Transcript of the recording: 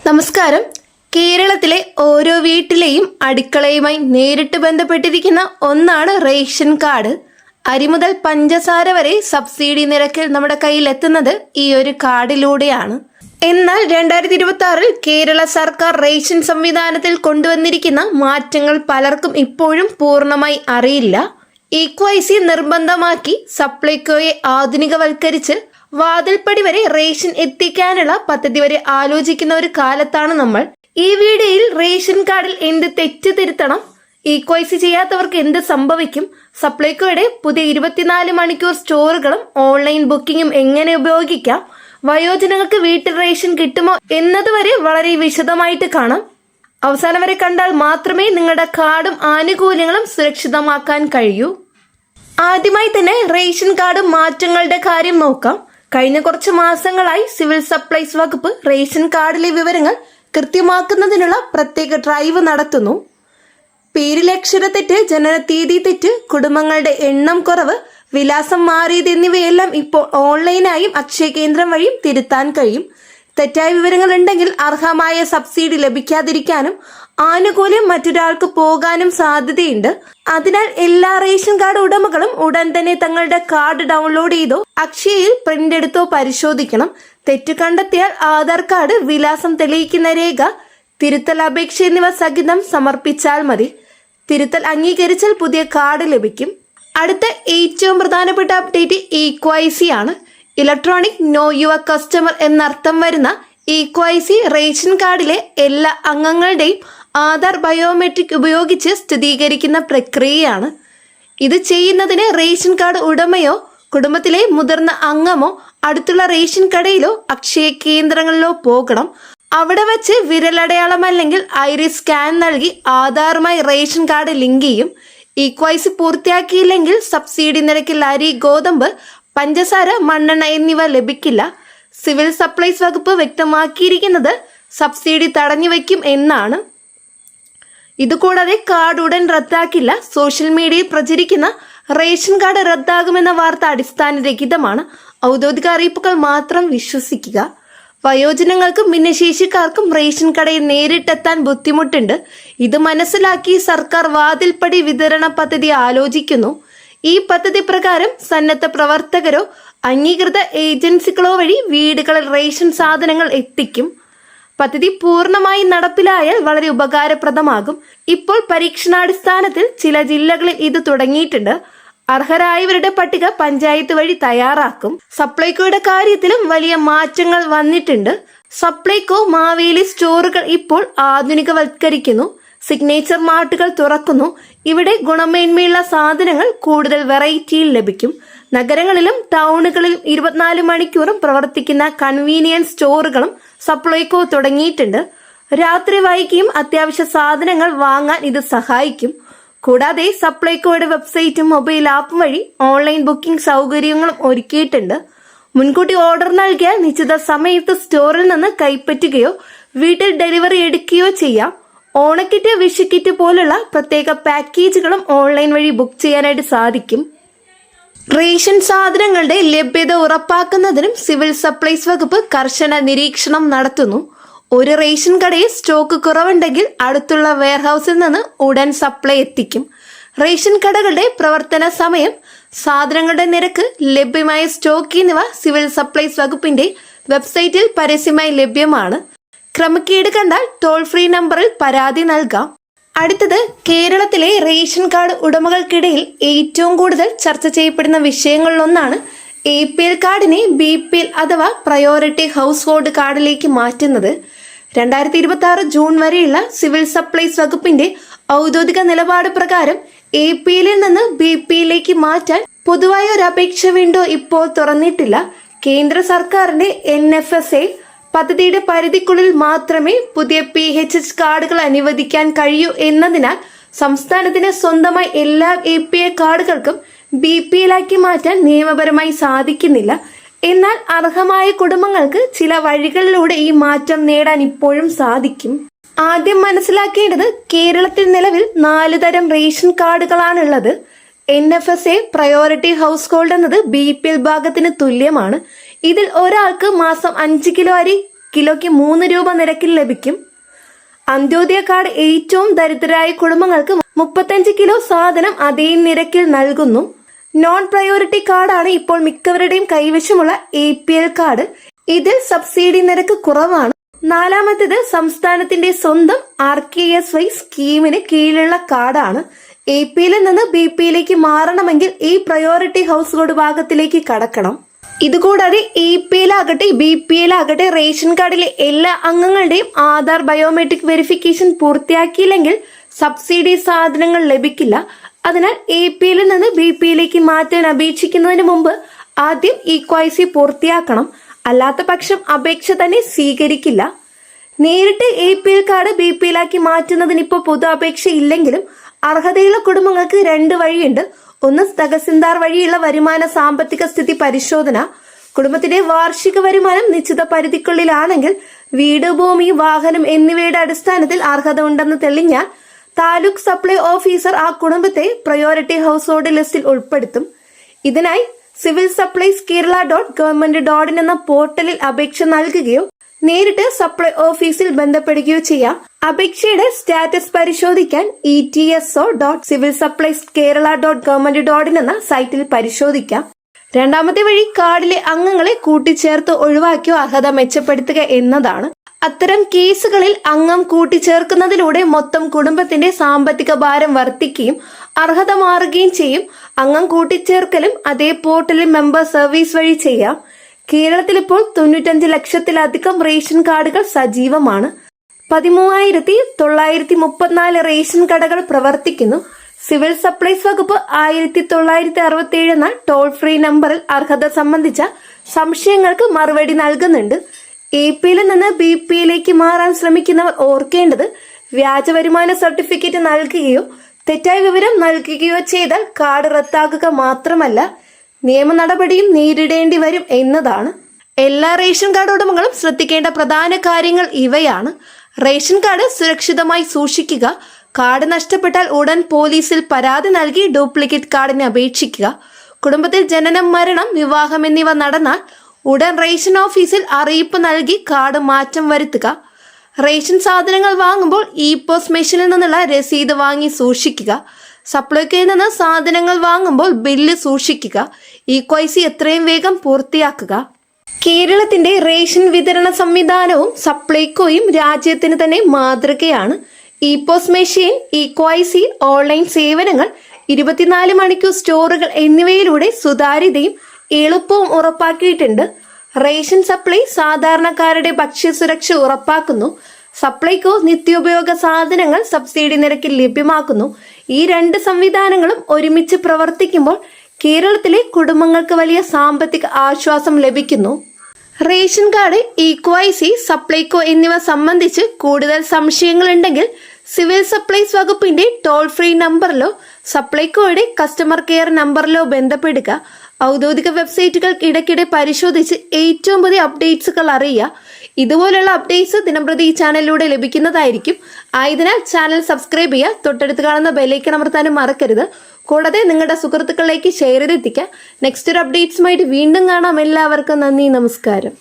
നമസ്കാരം. കേരളത്തിലെ ഓരോ വീട്ടിലെയും അടുക്കളയുമായി നേരിട്ട് ബന്ധപ്പെട്ടിരിക്കുന്ന ഒന്നാണ് റേഷൻ കാർഡ്. അരി മുതൽ പഞ്ചസാര വരെ സബ്സിഡി നിരക്കിൽ നമ്മുടെ കയ്യിൽ എത്തുന്നത് ഈ ഒരു കാർഡിലൂടെയാണ്. എന്നാൽ 2026 കേരള സർക്കാർ റേഷൻ സംവിധാനത്തിൽ കൊണ്ടുവന്നിരിക്കുന്ന മാറ്റങ്ങൾ പലർക്കും ഇപ്പോഴും പൂർണ്ണമായി അറിയില്ല. ഈക്വൈസി നിർബന്ധമാക്കി സപ്ലൈകോയെ ആധുനികവൽക്കരിച്ച് വാതിൽപ്പടി വരെ റേഷൻ എത്തിക്കാനുള്ള പദ്ധതി വരെ ആലോചിക്കുന്ന ഒരു കാലത്താണ് നമ്മൾ. ഈ വീഡിയോയിൽ റേഷൻ കാർഡിൽ എന്ത് തെറ്റ് തിരുത്തണം, ഈക്വൈസി ചെയ്യാത്തവർക്ക് എന്ത് സംഭവിക്കും, സപ്ലൈകോയുടെ പുതിയ 24 മണിക്കൂർ സ്റ്റോറുകളും ഓൺലൈൻ ബുക്കിംഗും എങ്ങനെ ഉപയോഗിക്കാം, വയോജനങ്ങൾക്ക് വീട്ടിൽ റേഷൻ കിട്ടുമോ എന്നതുവരെ വളരെ വിശദമായിട്ട് കാണാം. അവസാനം വരെ കണ്ടാൽ മാത്രമേ നിങ്ങളുടെ കാർഡും ആനുകൂല്യങ്ങളും സുരക്ഷിതമാക്കാൻ കഴിയൂ. ആദ്യമായി തന്നെ റേഷൻ കാർഡ് മാറ്റങ്ങളുടെ കാര്യം നോക്കാം. കഴിഞ്ഞ കുറച്ച് മാസങ്ങളായി സിവിൽ സപ്ലൈസ് വകുപ്പ് റേഷൻ കാർഡിലെ വിവരങ്ങൾ കൃത്യമാക്കുന്നതിനുള്ള പ്രത്യേക ഡ്രൈവ് നടത്തുന്നു. പേരിലെ അക്ഷരത്തെറ്റ്, ജനനതീയതി തെറ്റ്, കുടുംബങ്ങളുടെ എണ്ണം കുറവ്, വിലാസം മാറിയത് എന്നിവയെല്ലാം ഇപ്പോൾ ഓൺലൈനായും അക്ഷയ കേന്ദ്രം വഴിയും തിരുത്താൻ കഴിയും. തെറ്റായ വിവരങ്ങൾ ഉണ്ടെങ്കിൽ അർഹമായ സബ്സിഡി ലഭിക്കാതിരിക്കാനും ആനുകൂല്യം മറ്റൊരാൾക്ക് പോകാനും സാധ്യതയുണ്ട്. അതിനാൽ എല്ലാ റേഷൻ കാർഡ് ഉടമകളും ഉടൻ തന്നെ തങ്ങളുടെ കാർഡ് ഡൗൺലോഡ് ചെയ്തോ അക്ഷയയിൽ പ്രിന്റ് എടുത്തോ പരിശോധിക്കണം. തെറ്റ് കണ്ടെത്തിയാൽ ആധാർ കാർഡ്, വിലാസം തെളിയിക്കുന്ന രേഖ, തിരുത്തൽ അപേക്ഷ എന്നിവ സഹിതം സമർപ്പിച്ചാൽ മതി. തിരുത്തൽ അംഗീകരിച്ചാൽ പുതിയ കാർഡ് ലഭിക്കും. അടുത്ത ഏറ്റവും പ്രധാനപ്പെട്ട അപ്ഡേറ്റ് ഈക്വൈസി ആണ്. ഇലക്ട്രോണിക് നോ യുവർ കസ്റ്റമർ എന്നർത്ഥം വരുന്ന ഈക്വൈസി റേഷൻ കാർഡിലെ എല്ലാ അംഗങ്ങളുടെയും ആധാർ ബയോമെട്രിക് ഉപയോഗിച്ച് സ്ഥിരീകരിക്കുന്ന പ്രക്രിയയാണ്. ഇത് ചെയ്യുന്നതിന് റേഷൻ കാർഡ് ഉടമയോ കുടുംബത്തിലെ മുതിർന്ന അംഗമോ അടുത്തുള്ള റേഷൻ കടയിലോ അക്ഷയ കേന്ദ്രങ്ങളിലോ പോകണം. അവിടെ വച്ച് വിരലടയാളം അല്ലെങ്കിൽ ഐറിസ് സ്കാൻ നൽകി ആധാറുമായി റേഷൻ കാർഡ് ലിങ്ക് ചെയ്യും. ഈക്വൈസി പൂർത്തിയാക്കിയില്ലെങ്കിൽ സബ്സിഡി നിരക്കിൽ അരി, ഗോതമ്പ്, പഞ്ചസാര, മണ്ണെണ്ണ എന്നിവ ലഭിക്കില്ല. സിവിൽ സപ്ലൈസ് വകുപ്പ് വ്യക്തമാക്കിയിരിക്കുന്നത് സബ്സിഡി തടഞ്ഞു വയ്ക്കും എന്നാണ്. ഇതുകൂടാതെ കാർഡ് ഉടൻ റദ്ദാക്കില്ല. സോഷ്യൽ മീഡിയയിൽ പ്രചരിക്കുന്ന റേഷൻ കാർഡ് റദ്ദാകുമെന്ന വാർത്ത അടിസ്ഥാനരഹിതമാണ്. ഔദ്യോഗിക അറിയിപ്പുകൾ മാത്രം വിശ്വസിക്കുക. വയോജനങ്ങൾക്കും ഭിന്നശേഷിക്കാർക്കും റേഷൻ കടയിൽ നേരിട്ടെത്താൻ ബുദ്ധിമുട്ടുണ്ട്. ഇത് മനസ്സിലാക്കി സർക്കാർ വാതിൽപ്പടി വിതരണ പദ്ധതി ആലോചിക്കുന്നു. ഈ പദ്ധതി പ്രകാരം സന്നദ്ധ പ്രവർത്തകരോ അംഗീകൃത ഏജൻസികളോ വഴി വീടുകളിൽ റേഷൻ സാധനങ്ങൾ എത്തിക്കും. പദ്ധതി പൂർണ്ണമായി നടപ്പിലായാൽ വളരെ ഉപകാരപ്രദമാകും. ഇപ്പോൾ പരീക്ഷണാടിസ്ഥാനത്തിൽ ചില ജില്ലകളിൽ ഇത് തുടങ്ങിയിട്ടുണ്ട്. അർഹരായവരുടെ പട്ടിക പഞ്ചായത്ത് വഴി തയ്യാറാക്കും. സപ്ലൈകോയുടെ കാര്യത്തിലും വലിയ മാറ്റങ്ങൾ വന്നിട്ടുണ്ട്. സപ്ലൈകോ മാവേലി സ്റ്റോറുകൾ ഇപ്പോൾ ആധുനികവൽക്കരിക്കുന്നു. സിഗ്നേച്ചർ മാർട്ടുകൾ തുറക്കുന്നു. ഇവിടെ ഗുണമേന്മയുള്ള സാധനങ്ങൾ കൂടുതൽ വെറൈറ്റിയിൽ ലഭിക്കും. നഗരങ്ങളിലും ടൗണുകളിലും 24 മണിക്കൂറും പ്രവർത്തിക്കുന്ന കൺവീനിയൻസ് സ്റ്റോറുകളും സപ്ലൈകോ തുടങ്ങിയിട്ടുണ്ട്. രാത്രി വൈകിയും അത്യാവശ്യ സാധനങ്ങൾ വാങ്ങാൻ ഇത് സഹായിക്കും. കൂടാതെ സപ്ലൈകോയുടെ വെബ്സൈറ്റും മൊബൈൽ ആപ്പും വഴി ഓൺലൈൻ ബുക്കിംഗ് സൗകര്യങ്ങളും ഒരുക്കിയിട്ടുണ്ട്. മുൻകൂട്ടി ഓർഡർ നൽകിയാൽ നിശ്ചിത സമയത്ത് സ്റ്റോറിൽ നിന്ന് കൈപ്പറ്റുകയോ വീട്ടിൽ ഡെലിവറി എടുക്കുകയോ ചെയ്യാം. ഓണക്കിറ്റ്, വിഷുക്കിറ്റ് പോലുള്ള പ്രത്യേക പാക്കേജുകളും ഓൺലൈൻ വഴി ബുക്ക് ചെയ്യാനായിട്ട് സാധിക്കും. റേഷൻ സാധനങ്ങളുടെ ലഭ്യത ഉറപ്പാക്കുന്നതിനും സിവിൽ സപ്ലൈസ് വകുപ്പ് കർശന നിരീക്ഷണം നടത്തുന്നു. ഒരു റേഷൻ കടയിൽ സ്റ്റോക്ക് കുറവുണ്ടെങ്കിൽ അടുത്തുള്ള വെയർഹൌസിൽ നിന്ന് ഉടൻ സപ്ലൈ എത്തിക്കും. റേഷൻ കടകളുടെ പ്രവർത്തന സമയം, സാധനങ്ങളുടെ നിരക്ക്, ലഭ്യമായ സ്റ്റോക്ക് എന്നിവ സിവിൽ സപ്ലൈസ് വകുപ്പിന്റെ വെബ്സൈറ്റിൽ പരസ്യമായി ലഭ്യമാണ്. ക്രമക്കേട് കണ്ടാൽ ടോൾ ഫ്രീ നമ്പറിൽ പരാതി നൽകാം. അടുത്തത് കേരളത്തിലെ റേഷൻ കാർഡ് ഉടമകൾക്കിടയിൽ ഏറ്റവും കൂടുതൽ ചർച്ച ചെയ്യപ്പെടുന്ന വിഷയങ്ങളിലൊന്നാണ് APL കാർഡിനെ BPL അഥവാ പ്രയോറിറ്റി ഹൗസ് ഹോൾഡ് കാർഡിലേക്ക് മാറ്റുന്നത്. 2026 ജൂൺ വരെയുള്ള സിവിൽ സപ്ലൈസ് വകുപ്പിന്റെ ഔദ്യോഗിക നിലപാട് പ്രകാരം APLൽ നിന്ന് BPLലേക്ക് മാറ്റാൻ പൊതുവായ ഒരു അപേക്ഷ വിൻഡോ ഇപ്പോൾ തുറന്നിട്ടില്ല. കേന്ദ്ര സർക്കാരിന്റെ NFSA പദ്ധതിയുടെ പരിധിക്കുള്ളിൽ മാത്രമേ പുതിയ PHH കാർഡുകൾ അനുവദിക്കാൻ കഴിയൂ എന്നതിനാൽ സംസ്ഥാനത്തിന് സ്വന്തമായി എല്ലാ APL കാർഡുകൾക്കും BPL ആക്കി മാറ്റാൻ നിയമപരമായി സാധിക്കുന്നില്ല. എന്നാൽ അർഹമായ കുടുംബങ്ങൾക്ക് ചില വഴികളിലൂടെ ഈ മാറ്റം നേടാൻ ഇപ്പോഴും സാധിക്കും. ആദ്യം മനസ്സിലാക്കേണ്ടത് കേരളത്തിൽ നിലവിൽ 4 തരം റേഷൻ കാർഡുകളാണുള്ളത്. NFSA പ്രയോറിറ്റി ഹൗസ് ഹോൾഡ് എന്നത് BPL ഭാഗത്തിന് തുല്യമാണ്. ഇതിൽ ഒരാൾക്ക് മാസം 5 കിലോ അരി കിലോയ്ക്ക് 3 രൂപ നിരക്കിൽ ലഭിക്കും. അന്ത്യോദയ കാർഡ് ഏറ്റവും ദരിദ്രരായ കുടുംബങ്ങൾക്ക് 35 കിലോ സാധനം അതേ നിരക്കിൽ നൽകുന്നു. നോൺ പ്രയോറിറ്റി കാർഡാണ് ഇപ്പോൾ മിക്കവരുടെയും കൈവശമുള്ള APL കാർഡ്. ഇതിൽ സബ്സിഡി നിരക്ക് കുറവാണ്. നാലാമത്തേത് സംസ്ഥാനത്തിന്റെ സ്വന്തം RKSY സ്കീമിന് കീഴിലുള്ള കാർഡാണ്. APL നിന്ന് BPയിലേക്ക് മാറണമെങ്കിൽ ഈ പ്രയോറിറ്റി ഹൗസ് ഹോൾഡ് ഭാഗത്തിലേക്ക് കടക്കണം. ഇതുകൂടാതെ APL ആകട്ടെ BPL ആകട്ടെ റേഷൻ കാർഡിലെ എല്ലാ അംഗങ്ങളുടെയും ആധാർ ബയോമെട്രിക് വെരിഫിക്കേഷൻ പൂർത്തിയാക്കിയില്ലെങ്കിൽ സബ്സിഡി സാധനങ്ങൾ ലഭിക്കില്ല. അതിനാൽ APL നിന്ന് BPയിലേക്ക് മാറ്റാൻ അപേക്ഷിക്കുന്നതിന് മുമ്പ് ആദ്യം EKYC പൂർത്തിയാക്കണം. അല്ലാത്ത പക്ഷം അപേക്ഷ തന്നെ സ്വീകരിക്കില്ല. നേരിട്ട് APL കാർഡ് BPയിലാക്കി മാറ്റുന്നതിന് ഇപ്പോൾ പൊതു അപേക്ഷ ഇല്ലെങ്കിലും അർഹതയുള്ള കുടുംബങ്ങൾക്ക് 2 വഴിയുണ്ട്. ഒന്ന് തഹസിൽദാർ വഴിയുള്ള വരുമാന സാമ്പത്തിക സ്ഥിതി പരിശോധന. കുടുംബത്തിന്റെ വാർഷിക വരുമാനം നിശ്ചിത പരിധിക്കുള്ളിലാണെങ്കിൽ വീട്, ഭൂമി, വാഹനം എന്നിവയുടെ അടിസ്ഥാനത്തിൽ അർഹത ഉണ്ടെന്ന് തെളിഞ്ഞാൽ താലൂക്ക് സപ്ലൈ ഓഫീസർ ആ കുടുംബത്തെ പ്രയോറിറ്റി ഹൗസ് ഹോൾഡ് ലിസ്റ്റിൽ ഉൾപ്പെടുത്തും. ഇതിനായി സിവിൽ സപ്ലൈസ് Kerala.government.in എന്ന പോർട്ടലിൽ അപേക്ഷ നൽകുകയോ നേരിട്ട് സപ്ലൈ ഓഫീസിൽ ബന്ധപ്പെടുകയോ ചെയ്യാം. അപേക്ഷയുടെ സ്റ്റാറ്റസ് പരിശോധിക്കാൻ etso.civilsupplieskerala.government.in എന്ന സൈറ്റിൽ പരിശോധിക്കാം. രണ്ടാമത്തെ വഴി കാർഡിലെ അംഗങ്ങളെ കൂട്ടിച്ചേർത്ത് ഒഴിവാക്കിയോ അർഹത മെച്ചപ്പെടുത്തുക എന്നതാണ്. അത്തരം കേസുകളിൽ അംഗം കൂട്ടിച്ചേർക്കുന്നതിലൂടെ മൊത്തം കുടുംബത്തിന്റെ സാമ്പത്തിക ഭാരം വർദ്ധിക്കുകയും അർഹത മാറുകയും ചെയ്യും. അംഗം കൂട്ടിച്ചേർക്കലും അതേ പോർട്ടലിൽ മെമ്പർ സർവീസ് വഴി ചെയ്യാം. കേരളത്തിൽ ഇപ്പോൾ 95 ലക്ഷത്തിലധികം റേഷൻ കാർഡുകൾ സജീവമാണ്. 13,934 റേഷൻ കടകൾ പ്രവർത്തിക്കുന്നു. സിവിൽ സപ്ലൈസ് വകുപ്പ് 1967 എന്ന ടോൾ ഫ്രീ നമ്പറിൽ അർഹത സംബന്ധിച്ച സംശയങ്ങൾക്ക് മറുപടി നൽകുന്നുണ്ട്. APL നിന്ന് BPയിലേക്ക് മാറാൻ ശ്രമിക്കുന്നവർ ഓർക്കേണ്ടത് വ്യാജ വരുമാന സർട്ടിഫിക്കറ്റ് നൽകുകയോ തെറ്റായ വിവരം നൽകുകയോ ചെയ്താൽ കാർഡ് റദ്ദാക്കുക മാത്രമല്ല നിയമ നടപടിയും നേരിടേണ്ടി വരും എന്നതാണ്. എല്ലാ റേഷൻ കാർഡ് ഉടമകളും ശ്രദ്ധിക്കേണ്ട പ്രധാന കാര്യങ്ങൾ ഇവയാണ്. റേഷൻ കാർഡ് സുരക്ഷിതമായി സൂക്ഷിക്കുക. കാർഡ് നഷ്ടപ്പെട്ടാൽ ഉടൻ പോലീസിൽ പരാതി നൽകി ഡ്യൂപ്ലിക്കേറ്റ് കാർഡിന് അപേക്ഷിക്കുക. കുടുംബത്തിൽ ജനനം, മരണം, വിവാഹം എന്നിവ നടന്നാൽ ഉടൻ റേഷൻ ഓഫീസിൽ അറിയിപ്പ് നൽകി കാർഡ് മാറ്റം വരുത്തുക. റേഷൻ സാധനങ്ങൾ വാങ്ങുമ്പോൾ e-പോസ്റ്റ് മെഷീനിൽ നിന്നുള്ള രസീത് വാങ്ങി സൂക്ഷിക്കുക. സപ്ലൈകോയിൽ നിന്ന് സാധനങ്ങൾ വാങ്ങുമ്പോൾ ബില്ല് സൂക്ഷിക്കുക. EKYC എത്രയും വേഗം പൂർത്തിയാക്കുക. കേരളത്തിന്റെ റേഷൻ വിതരണ സംവിധാനവും സപ്ലൈകോയും രാജ്യത്തിന് തന്നെ മാതൃകയാണ്. e-പോസ്റ്റ് മെഷീൻ, EKYC, ഓൺലൈൻ സേവനങ്ങൾ, 24 മണിക്കൂർ സ്റ്റോറുകൾ എന്നിവയിലൂടെ സുതാര്യതയും എളുപ്പവും ഉറപ്പാക്കിയിട്ടുണ്ട്. റേഷൻ സപ്ലൈ സാധാരണക്കാരുടെ ഭക്ഷ്യസുരക്ഷ ഉറപ്പാക്കുന്നു. സപ്ലൈകോ നിത്യോപയോഗ സാധനങ്ങൾ സബ്സിഡി നിരക്കിൽ ലഭ്യമാക്കുന്നു. ഈ 2 സംവിധാനങ്ങളും ഒരുമിച്ച് പ്രവർത്തിക്കുമ്പോൾ കേരളത്തിലെ കുടുംബങ്ങൾക്ക് വലിയ സാമ്പത്തിക ആശ്വാസം ലഭിക്കുന്നു. റേഷൻ കാർഡ്, EKYC, സപ്ലൈകോ എന്നിവ സംബന്ധിച്ച് കൂടുതൽ സംശയങ്ങളുണ്ടെങ്കിൽ സിവിൽ സപ്ലൈസ് വകുപ്പിന്റെ ടോൾ ഫ്രീ നമ്പറിലോ സപ്ലൈകോയുടെ കസ്റ്റമർ കെയർ നമ്പറിലോ ബന്ധപ്പെടുക. ഔദ്യോഗിക വെബ്സൈറ്റുകൾ ഇടയ്ക്കിടെ പരിശോധിച്ച് ഏറ്റവും പുതിയ അപ്ഡേറ്റ്സുകൾ അറിയുക. ഇതുപോലുള്ള അപ്ഡേറ്റ്സ് ദിനംപ്രതി ഈ ചാനലിലൂടെ ലഭിക്കുന്നതായിരിക്കും. ആയതിനാൽ ചാനൽ സബ്സ്ക്രൈബ് ചെയ്യുക. തൊട്ടടുത്ത് കാണുന്ന ബെല്ലൈക്കൺ അമർത്താനും മറക്കരുത്. കൂടാതെ നിങ്ങളുടെ സുഹൃത്തുക്കളിലേക്ക് ഷെയർ ചെയ്തെത്തിക്കുക. നെക്സ്റ്റ് ഒരു അപ്ഡേറ്റ്സുമായിട്ട് വീണ്ടും കാണാം. എല്ലാവർക്കും നന്ദി, നമസ്കാരം.